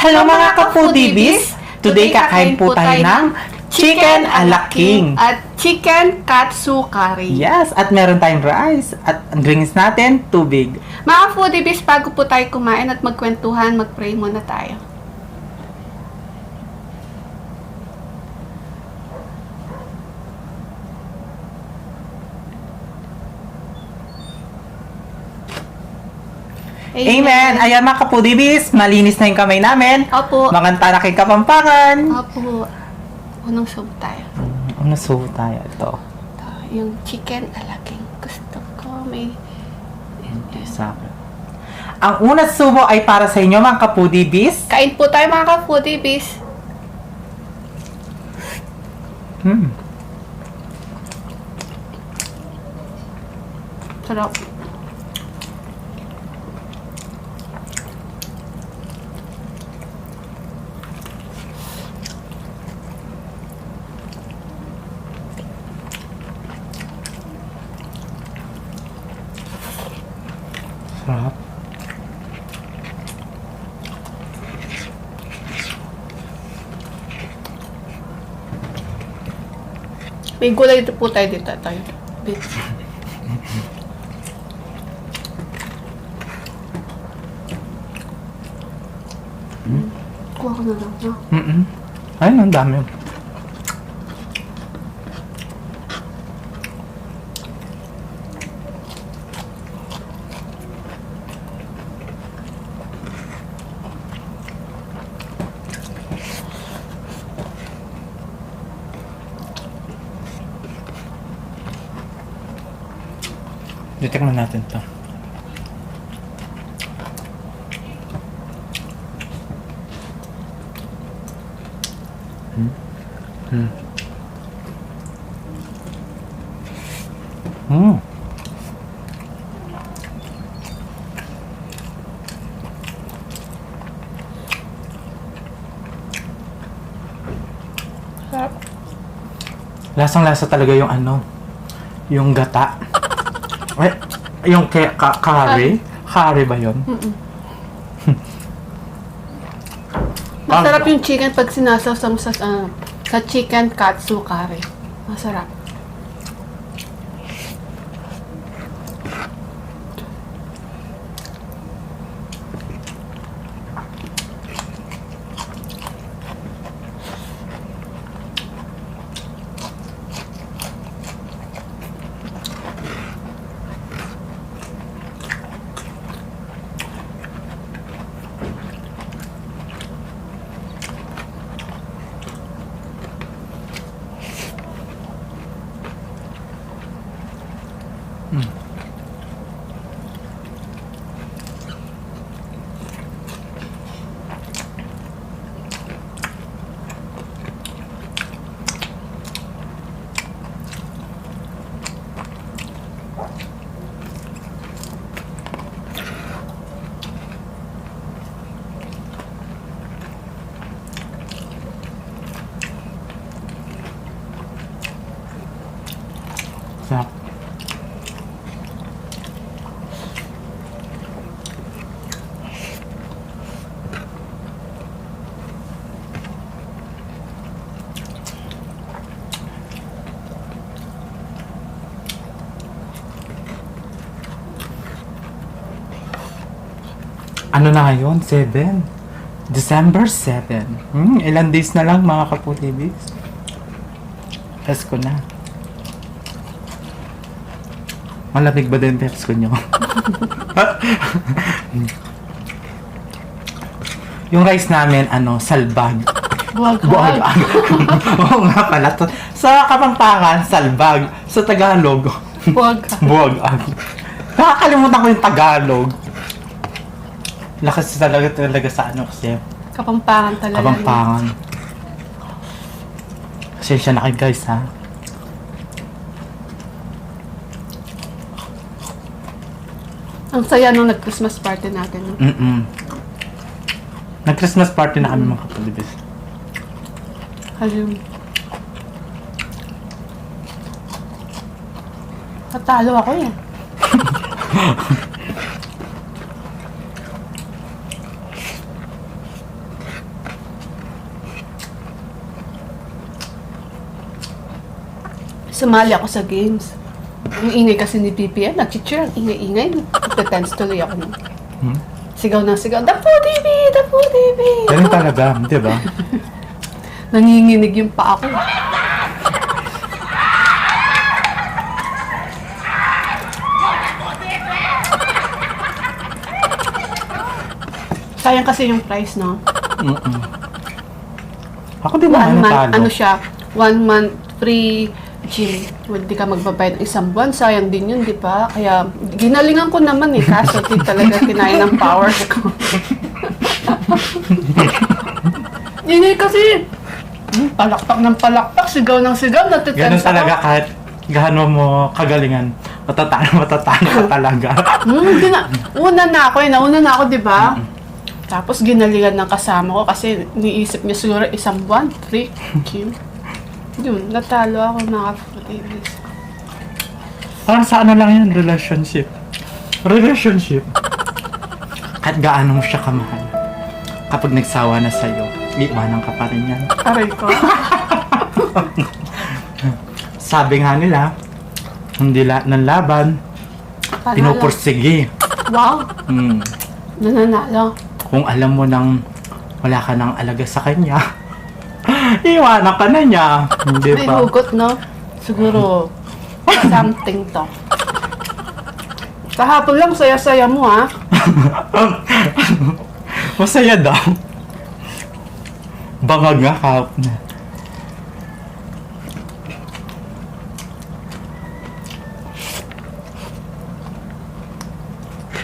Hello mga ka-foodies! Today kakain po tayo ng chicken ala king. At chicken katsu curry. Yes, at meron tayong rice. At ang drinks natin, tubig. Mga foodies, bago po tayo kumain at magkwentuhan, mag-pray muna tayo. Amen! Ayan mga ka-foodies, malinis na yung kamay namin. Opo. Maganda na kay Kapampangan. Opo. Unang soup tayo. Ano subo tayo ito? Ito, yung chicken ala king. Gusto ko may... Sa akin. Ang unang subo ay para sa inyo mga ka-foodies. Kain po tayo mga ka-foodies. Sarap. Sarap. May gulay dito po tayo dito. Tayo. Dito. Kuha ko na lang. No? Ayun, ang dami. Titikman natin to. Sarap. Lasang-lasa talaga yung ano, yung gata. Ay, yung curry? Curry ba yun? Masarap yung chicken pag sinasawsaw mo sa chicken katsu curry. Masarap. Sarap. Ano na ngayon? 7? December 7. Ilan days na lang mga kaputibis? Pasko na. Malamig ba din Pasko nyo? Yung rice namin, salbag. Buwag. Oo nga pala. Sa Kapampangan, salbag. Sa Tagalog, Buwag. buwag. Nakakalimutan ko yung Tagalog. Lakas talaga sa kasi. Kapampangan talaga. Kapampangan. Pasensya na kayo guys ha. Ang saya nung nag-Christmas party natin. No? Nag-Christmas party na kami mga kapalibis. Halim. Natalo ako eh. Sumali ako sa games. Yung ingay kasi ni PPN, nag-cheer, ang ingay-ingay. Nagte-tense tuloy ako. Hmm? Sigaw ng sigaw, Dapo TV! Dapo TV! Ganun talaga, di ba? Nanginginig yung pa ako. Sayang kasi yung price, no? Mm-mm. Ako din naman natalo. Ano siya, 1 month free gym. Hindi ka magbabayad ng isang buwan. Sayang din yun, di ba? Kaya, ginalingan ko naman eh. Kaso, di talaga kinaya ng powers ko. Yun eh, kasi, palakpak ng palakpak, sigaw ng sigaw, natitense Ganun talaga kahit gaano mo kagalingan. Matatalo ka talaga. Una na ako eh. Nauna na ako, di ba? Tapos ginalingan ng kasama ko kasi niisip niya siguro isang buwan, free gym. Yun, natalo ako naka-babies. Parang sa ano lang yan, relationship. Relationship. Kahit gaano mo siya kamahal. Kapag nagsawa na sa'yo, iiwanan ka pa rin yan. Aray ko. Sabi nga nila, hindi lahat ng laban, Panalo. pinupursige. Wow, Hmm. nananalo. Kung alam mo nang wala ka nang alaga sa kanya, iwanan ka na niya. Hindi May ba? hugot, no? Siguro, something to. Kahapon lang, saya-saya mo, ha? Masaya daw. Bangag nga kahapon.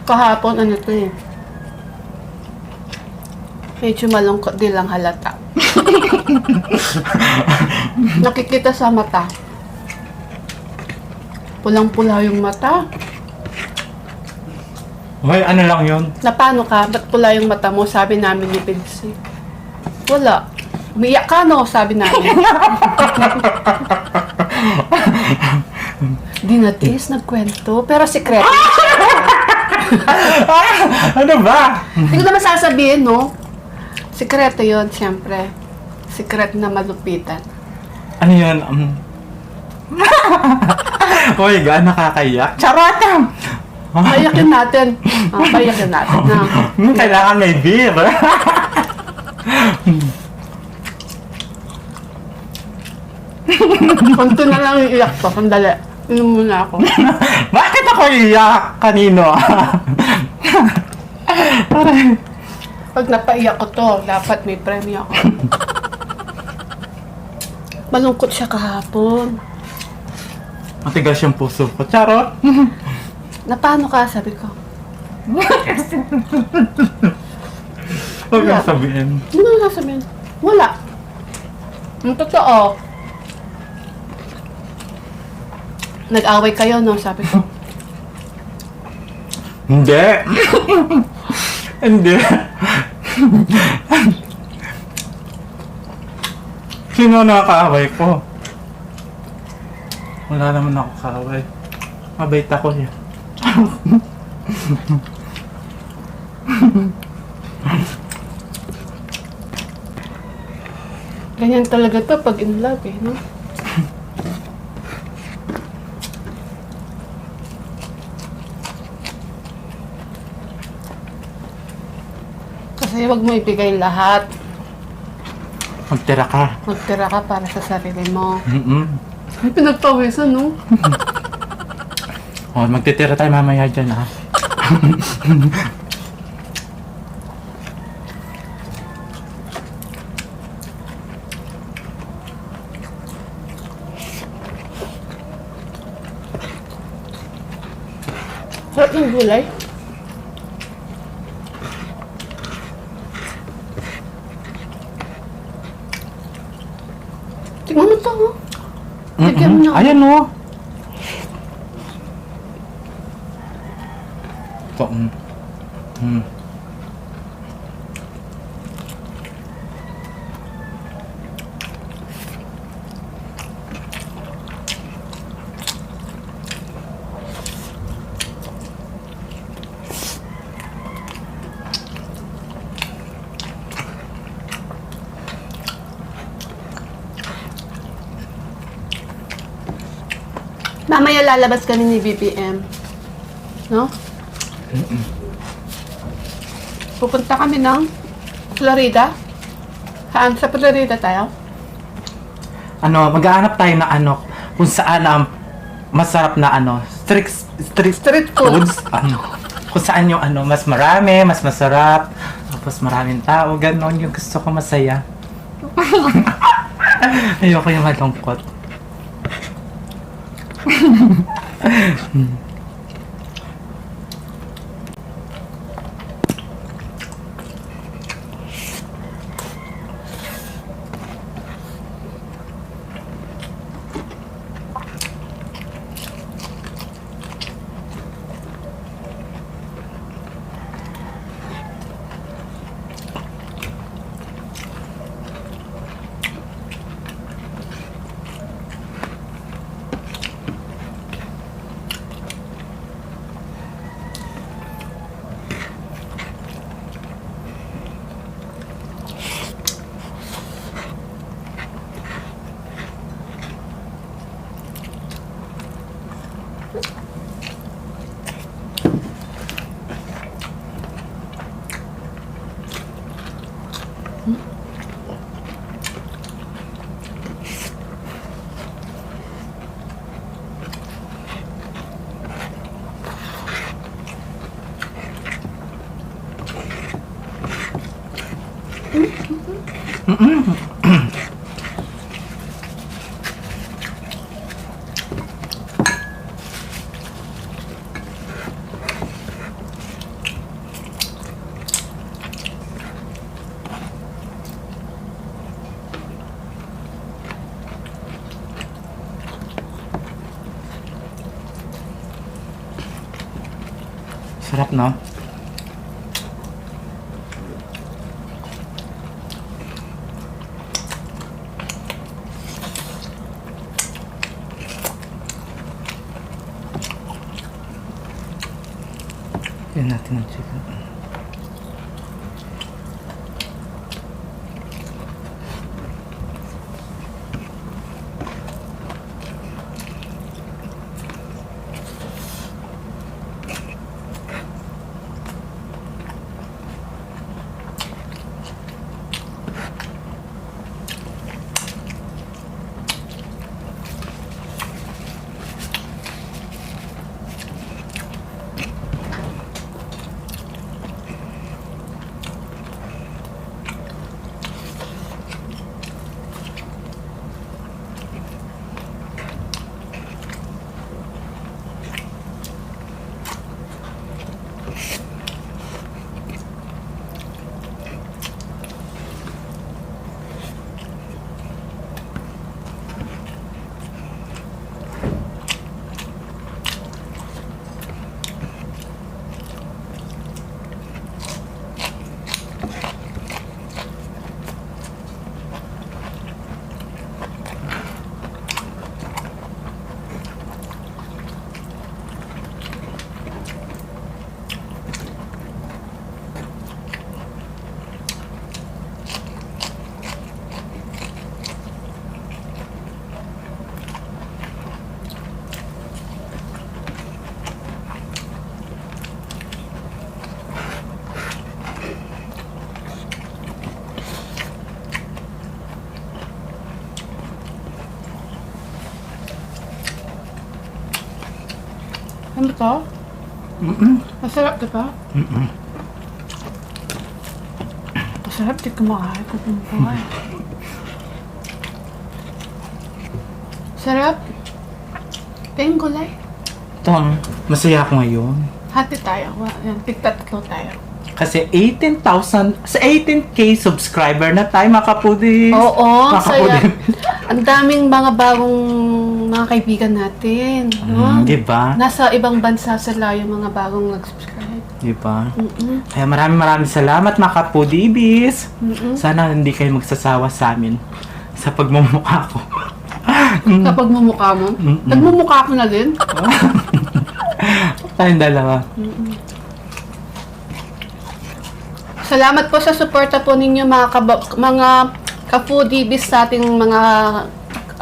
Kahapon, ano to eh. Medyo malungkot din lang halata. Nakikita sa mata. Pulang-pula yung mata. Hoy, ano lang yun? Na paano ka? Ba't pula yung mata mo? Sabi namin ni Pinsi. Wala. Umiyak ka, no? Sabi namin. Di na tis, nagkwento. Pero sekreto. Ano ba? Hindi ko naman sasabihin, no? Sekreto yun, siyempre. Sekret na malupitan. Ano yun? Hoy, gaan nakakaiyak. Charot! Payakin natin. Payakin natin. Kailangan may beer. Kunto na lang yung iyak ko. Sandali. Inom muna ako. Bakit ako iyak? Kanino? Pag napaiyak ko to, dapat may premyo ako. Malungkot siya kahapon. Matigas yung puso ko. Charot! Na paano ka? Sabi ko. Huwag kang sabihin. Ano na sabihin? Wala. Ang totoo. Nag-away kayo, no? Sabi ko. Hindi. Hindi. Sino nakakaaway ko? Wala naman ako kaaway. Mabait ako eh. Ganyan talaga to pag in love eh, no? Kasi wag mo ibigay lahat. Magtira ka. Magtira ka para sa sarili mo. Ay, pinagpawisan, no? Oh, magtitira tayo mamaya dyan ha. Sarap ng gulay. Tingnan mo to, oh. Bigyan mo na ako. Ayan o. Ito. Mamaya lalabas kami ni BBM. No? Pupunta kami ng Florida. Saan? Sa Florida tayo? Maghahanap tayo na kung saan ang masarap na street foods. Kung saan yung mas marami, mas masarap, tapos maraming tao, ganon yung gusto ko masaya. Ayoko yung malungkot. Sarap, no? Yan natin ang chicken. Ano to? Masarap, diba? Masarap, di kumakain ko kumakain. Sarap. Tingin gulay. Ito, masaya ako ngayon. Hati tayo. Yan, tigtatlo tayo. Kasi 18,000, sa 18K subscriber na tayo, mga kapudi. Oo, Mga saya. kapudi. Ang daming mga bagong mga kaibigan natin. No? Diba? Nasa ibang bansa sila yung mga bagong nag-subscribe. Diba? Kaya maraming salamat, mga kapudibis. Sana hindi kayo magsasawa sa amin sa pagmumukha ko. Kapag mumukha mo. Nagmumukha ko na din. Tayong dalawa. Salamat po sa suporta po ninyo mga ka-foodiebis sa ating mga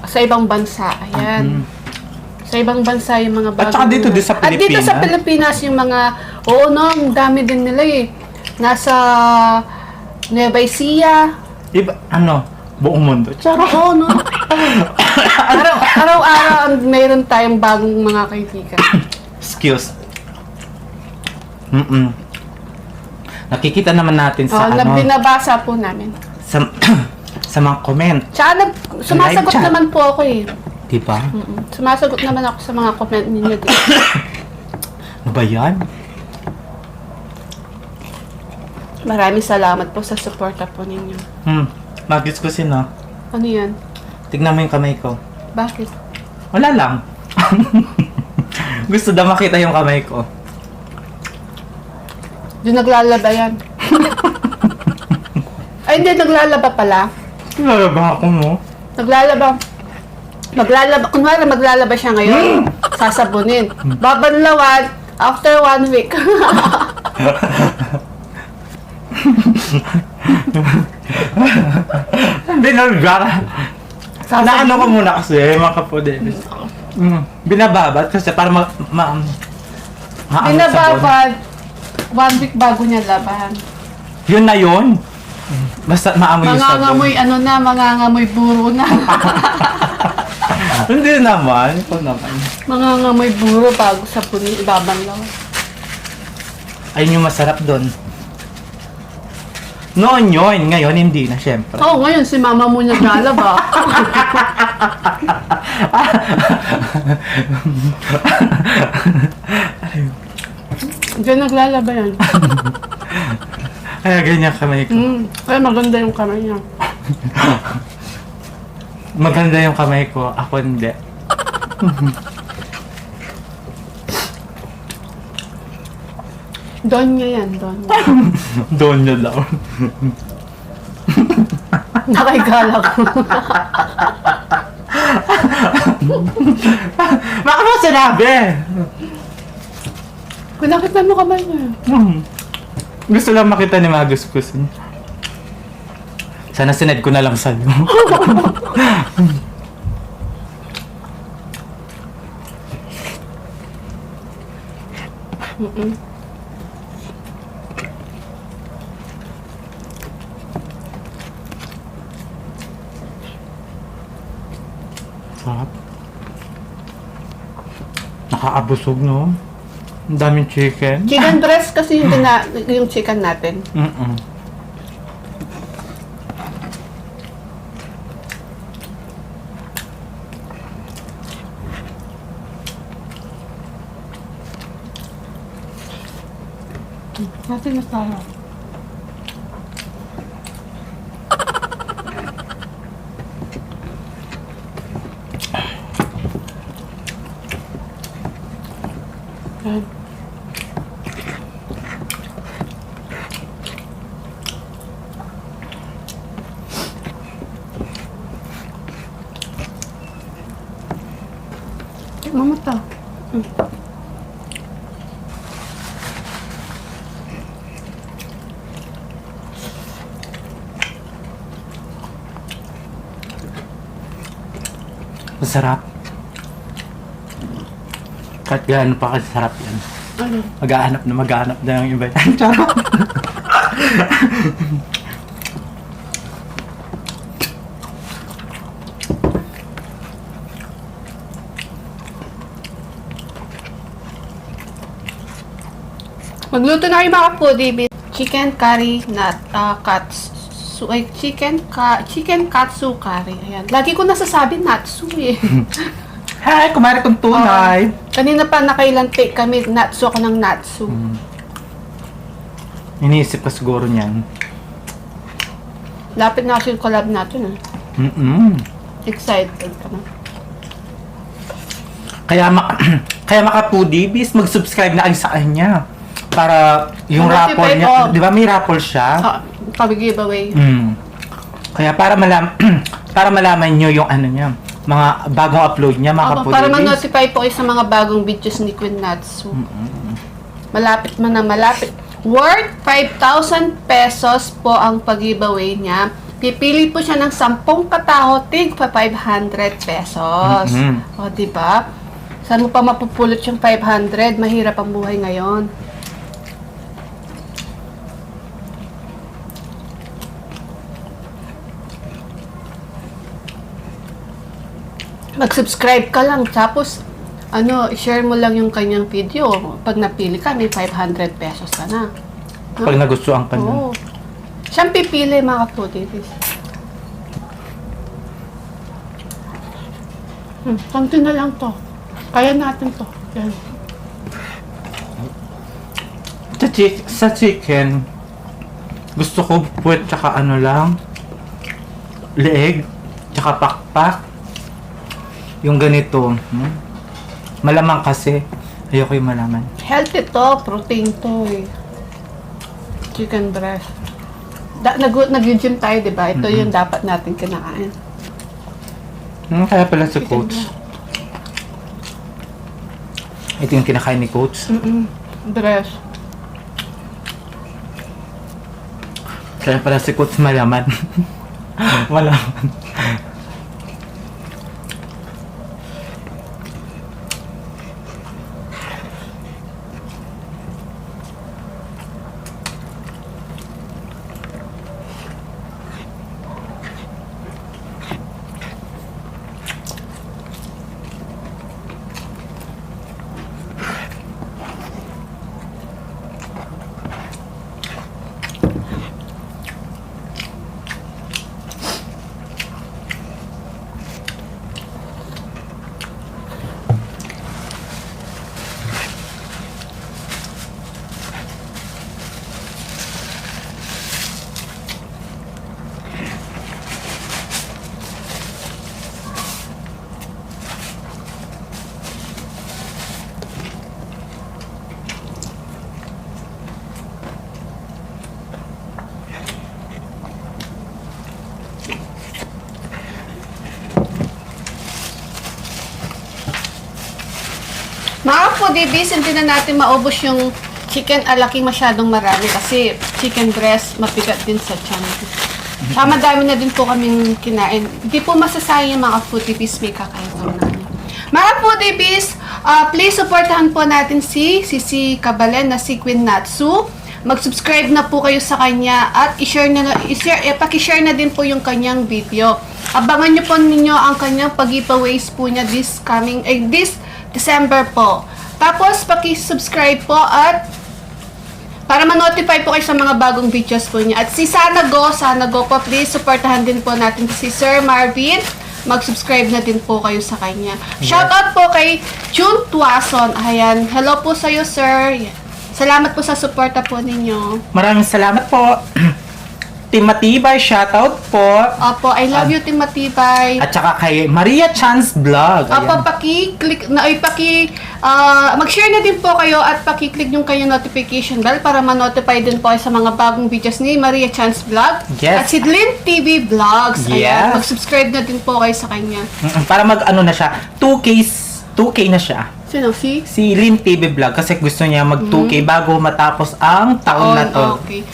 sa ibang bansa. Ayan. Sa ibang bansa yung mga bagong... At saka dito, din sa At dito sa Pilipinas. Pilipinas yung mga... Oo, no, ang dami din nila eh. Nasa Nueva Ecija. Iba, buong mundo. Charot. Oo, no. Araw-araw mayroon tayong bagong mga kaibigan. Excuse. Nakikita naman natin sa Binabasa po namin. sa, sa mga comment. Tsaka sumasagot Live chat. naman po ako eh. Diba? Sumasagot naman ako sa mga comment ninyo din. Ano ba yan? Maraming salamat po sa suporta po ninyo. Magis ko sino. Ano yan? Tignan mo yung kamay ko. Bakit? Wala lang. Gusto daw makita yung kamay ko. Di naglalaba yan. Ay, hindi. Naglalaba pala. Lalaba ako mo. Naglalaba. Kunwari maglalaba siya ngayon. Sasabunin. Babanlawan after 1 week. Binalga. Naano ko muna kasi, mga kapodebis. Binababat kasi para maano sa Binababad 1 week bago niya laban. yun na yun. Basta maamoy yung sabon. Mangangamoy mangangamoy buro na. Hindi naman. Ito naman. Mangangamoy buro bago sabunin, ibabanlawan. Ayun yung masarap doon. Noon yun. Ngayon hindi na, syempre. Oo, ngayon si mama mo naglalaba. Diyan naglalaba yan. Kaya ganyan kamay ko. Kaya maganda yung kamay niya. Maganda yung kamay ko. Ako hindi. Doon niya yan, doon niya. Doon niya daw. Nakaigala ko. Baka mo sinabi? Kung nakita mo kamay niya. Gusto lang makita ni Magus ko. Sana sined ko na lang sa'yo. Sarap. Nakakabusog, no? Ang daming chicken. Chicken breast kasi yung chicken natin. Natin na tayo. Yan. Mamata. Masarap. Kahit gaano pa kasi sarap yan. Ano? Maghahanap na yung iba yan. Charot. Magluto na kayo mga kapudi. Chicken curry na chicken katsu curry. Ayan. Lagi ko nasasabi natsu eh. Hi, kumari kong tunay. Kanina pa nakailan take kami, natsu ako ng natsu. Iniisip ko siguro niyan. Lapit na kasi yung collab natin eh. Excited ka na. Kaya makapudibis, mag-subscribe na kayo sa kanya. Para yung raffle niya, di ba may raffle siya? Pag-giveaway. Kaya para malaman nyo yung ano niya, mga bagong upload niya, mga kapudibis. Para ma-notify po kayo sa mga bagong videos ni Queen Natsu. Malapit man na malapit. Worth 5,000 pesos po ang pag-giveaway niya. Pipili po siya ng 10 katao, tig pa 500 pesos. O, diba? Saan mo pa mapupulot yung 500? Mahirap ang buhay ngayon. Mag-subscribe ka lang, tapos share mo lang yung kanyang video. Pag napili ka, may 500 pesos ka na. Pag nagustuhan ka na. Oo. Siyang pipili, mga ka-foodies. Konti na lang to. Kaya natin to. Yan. Sa chicken, gusto ko puwet tsaka lang, leeg, tsaka pakpak. Yung ganito. Malamang kasi. Ayoko yung malaman. Healthy to, protein to eh. Chicken breast. Nag-gym tayo, di ba? Ito yung dapat natin kinakain. Kaya pala si Coach. Ito yung kinakain ni Coach. Breast. Kaya pala si Coach malaman. Malaman. Mga foodies, hindi na natin maubos yung chicken alaking masyadong marami kasi chicken breast mabigat din sa tiyan. Tsaka madami na din po kaming kinain. Hindi po masasayang yung mga foodies, may kakain namin. Mga foodies, please supportahan po natin si Kabalen na si Queen Natsu. Mag-subscribe na po kayo sa kanya at paki-share na din po yung kanyang video. Abangan nyo po ninyo ang kanyang pag-giveaways po niya this December po. Tapos, paki-subscribe po at para ma-notify po kayo sa mga bagong videos po niya. At si Sana Go po, please supportahan din po natin si Sir Marvin. Mag-subscribe na din po kayo sa kanya. Shoutout po kay June Tuason. Ayan, hello po sa iyo, sir. Salamat po sa suporta po ninyo. Maraming salamat po. Team Matibay, shoutout po. Opo, I love you, Team Matibay. At saka kay Maria Chan's Vlog. Opo, mag-share na din po kayo at paki-click yung kayong notification bell para ma-notify din po kayo sa mga bagong videos ni Maria Chan's Vlog. Yes. At si Lynn TV Vlogs. Yes. Ayan, mag-subscribe na din po kayo sa kanya. Para na siya. 2K na siya. Sino? Si Lynn TV Vlog kasi gusto niya mag 2K bago matapos ang taon na to. Okay.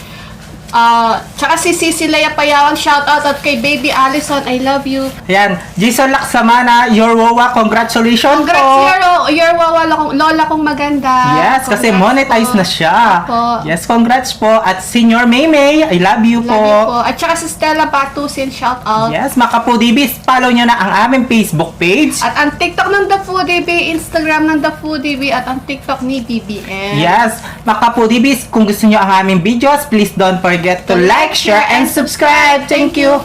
Tsaka si Cici Leia Payawan, shoutout at kay Baby Allison, I love you. Ayan, Jason Laksamana, your wawa, congratulations Congrats, po. your wawa, lola kong maganda. Yes, kasi Congrats monetize po. na siya. Opo. Yes, congrats po. At Senior Maymay, I love you Love po. you po. At saka si Stella Batusin, shoutout. Yes, mga Kapudibis, follow nyo na ang aming Facebook page. At ang TikTok ng The Foodie Bee, Instagram ng The Foodie Bee, at ang TikTok ni BBN. Yes, mga Kapudibis, kung gusto nyo ang aming videos, please don't forget to like, share, and subscribe. Thank you.